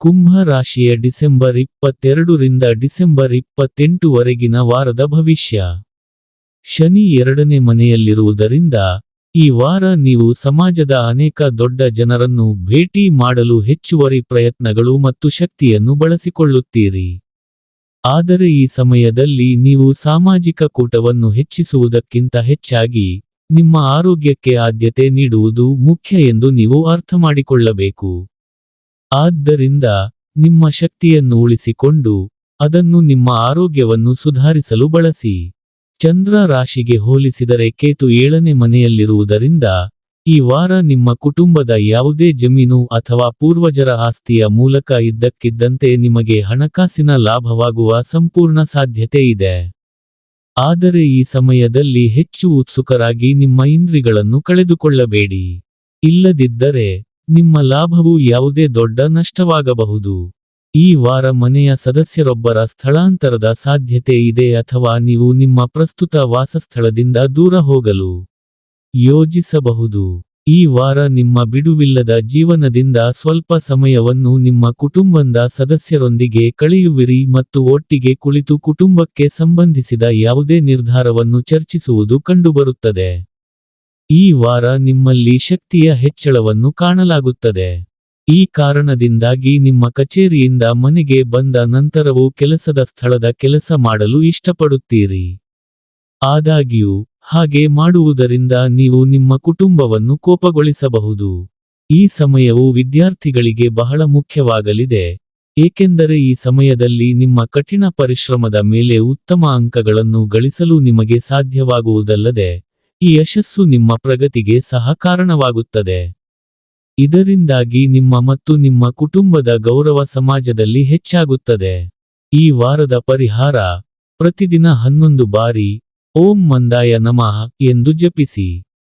ಕುಂಭ ರಾಶಿಯ ಡಿಸೆಂಬರ್ 22 ರಿಂದ ಡಿಸೆಂಬರ್ 28 ವರೆಗಿನ ವಾರದ ಭವಿಷ್ಯ. ಶನಿ 2ನೇ ಮನೆಯಲ್ಲಿರುವುದರಿಂದ ಈ ವಾರ ನೀವು ಸಮಾಜದ ಅನೇಕ ದೊಡ್ಡ ಜನರನ್ನು ಭೇಟಿ ಮಾಡಲು ಹೆಚ್ಚುವರಿ ಪ್ರಯತ್ನಗಳು ಮತ್ತು ಶಕ್ತಿಯನ್ನು ಬಳಸಿಕೊಳ್ಳುತ್ತೀರಿ. ಆದರೆ ಈ ಸಮಯದಲ್ಲಿ ನೀವು ಸಾಮಾಜಿಕ ಕೂಟವನ್ನು ಹೆಚ್ಚಿಸುವುದಕ್ಕಿಂತ ಹೆಚ್ಚಾಗಿ ನಿಮ್ಮ ಆರೋಗ್ಯಕ್ಕೆ ಆದ್ಯತೆ ನೀಡುವುದು ಮುಖ್ಯ ಎಂದು ನೀವು ಅರ್ಥಮಾಡಿಕೊಳ್ಳಬೇಕು. ಆದ್ದರಿಂದ ನಿಮ್ಮ ಶಕ್ತಿಯನ್ನು ಉಳಿಸಿಕೊಂಡು ಅದನ್ನು ನಿಮ್ಮ ಆರೋಗ್ಯವನ್ನು ಸುಧಾರಿಸಲು ಬಳಸಿ. ಚಂದ್ರ ರಾಶಿಗೆ ಹೋಲಿಸಿದರೆ ಕೇತು 7ನೇ ಮನೆಯಲ್ಲಿರುವುದರಿಂದ ಈ ವಾರ ನಿಮ್ಮ ಕುಟುಂಬದ ಯಾವುದೇ ಜಮೀನು ಅಥವಾ ಪೂರ್ವಜರ ಆಸ್ತಿಯ ಮೂಲಕ ಇದ್ದಕ್ಕಿದ್ದಂತೆ ನಿಮಗೆ ಹಣಕಾಸಿನ ಲಾಭವಾಗುವ ಸಂಪೂರ್ಣ ಸಾಧ್ಯತೆ ಇದೆ. ಆದರೆ ಈ ಸಮಯದಲ್ಲಿ ಹೆಚ್ಚು ಉತ್ಸುಕರಾಗಿ ನಿಮ್ಮ ಇಂದ್ರಿಯಗಳನ್ನು ಕಳೆದುಕೊಳ್ಳಬೇಡಿ. ಇಲ್ಲದಿದ್ದರೆ ನಿಮ್ಮ ಲಾಭವು ಯಾವುದೇ ದೊಡ್ಡ ನಷ್ಟವಾಗಬಹುದು. ಈ ವಾರ ಮನೆಯ ಸದಸ್ಯರೊಬ್ಬರ ಸ್ಥಳಾಂತರದ ಸಾಧ್ಯತೆ ಇದೆ ಅಥವಾ ನೀವು ನಿಮ್ಮ ಪ್ರಸ್ತುತ ವಾಸಸ್ಥಳದಿಂದ ದೂರ ಹೋಗಲು ಯೋಜಿಸಬಹುದು. ಈ ವಾರ ನಿಮ್ಮ ಬಿಡುವಿಲ್ಲದ ಜೀವನದಿಂದ ಸ್ವಲ್ಪ ಸಮಯವನ್ನು ನಿಮ್ಮ ಕುಟುಂಬದ ಸದಸ್ಯರೊಂದಿಗೆ ಕಳೆಯುವಿರಿ ಮತ್ತು ಒಟ್ಟಿಗೆ ಕುಳಿತು ಕುಟುಂಬಕ್ಕೆ ಸಂಬಂಧಿಸಿದ ಯಾವುದೇ ನಿರ್ಧಾರವನ್ನು ಚರ್ಚಿಸುವುದು ಕಂಡುಬರುತ್ತದೆ. ಈ ವಾರ ನಿಮ್ಮಲ್ಲಿ ಶಕ್ತಿಯ ಹೆಚ್ಚಳವನ್ನು ಕಾಣಲಾಗುತ್ತದೆ. ಈ ಕಾರಣದಿಂದಾಗಿ ನಿಮ್ಮ ಕಚೇರಿಯಿಂದ ಮನೆಗೆ ಬಂದ ನಂತರವೂ ಕೆಲಸದ ಸ್ಥಳದ ಕೆಲಸ ಮಾಡಲು ಇಷ್ಟಪಡುತ್ತೀರಿ. ಆದಾಗ್ಯೂ ಹಾಗೆ ಮಾಡುವುದರಿಂದ ನೀವು ನಿಮ್ಮ ಕುಟುಂಬವನ್ನು ಕೋಪಗೊಳಿಸಬಹುದು. ಈ ಸಮಯವು ವಿದ್ಯಾರ್ಥಿಗಳಿಗೆ ಬಹಳ ಮುಖ್ಯವಾಗಲಿದೆ, ಏಕೆಂದರೆ ಈ ಸಮಯದಲ್ಲಿ ನಿಮ್ಮ ಕಠಿಣ ಪರಿಶ್ರಮದ ಮೇಲೆ ಉತ್ತಮ ಅಂಕಗಳನ್ನು ಗಳಿಸಲು ನಿಮಗೆ ಸಾಧ್ಯವಾಗುವುದಲ್ಲದೆ, ಈ ಯಶಸ್ಸು ನಿಮ್ಮ ಪ್ರಗತಿಗೆ ಸಹ ಕಾರಣವಾಗುತ್ತದೆ. ಇದರಿಂದಾಗಿ ನಿಮ್ಮ ಮತ್ತು ನಿಮ್ಮ ಕುಟುಂಬದ ಗೌರವ ಸಮಾಜದಲ್ಲಿ ಹೆಚ್ಚಾಗುತ್ತದೆ. ಈ ವಾರದ ಪರಿಹಾರ: ಪ್ರತಿದಿನ 11 ಬಾರಿ ಓಂ ಮಂದಾಯ ನಮಃ ಎಂದು ಜಪಿಸಿ.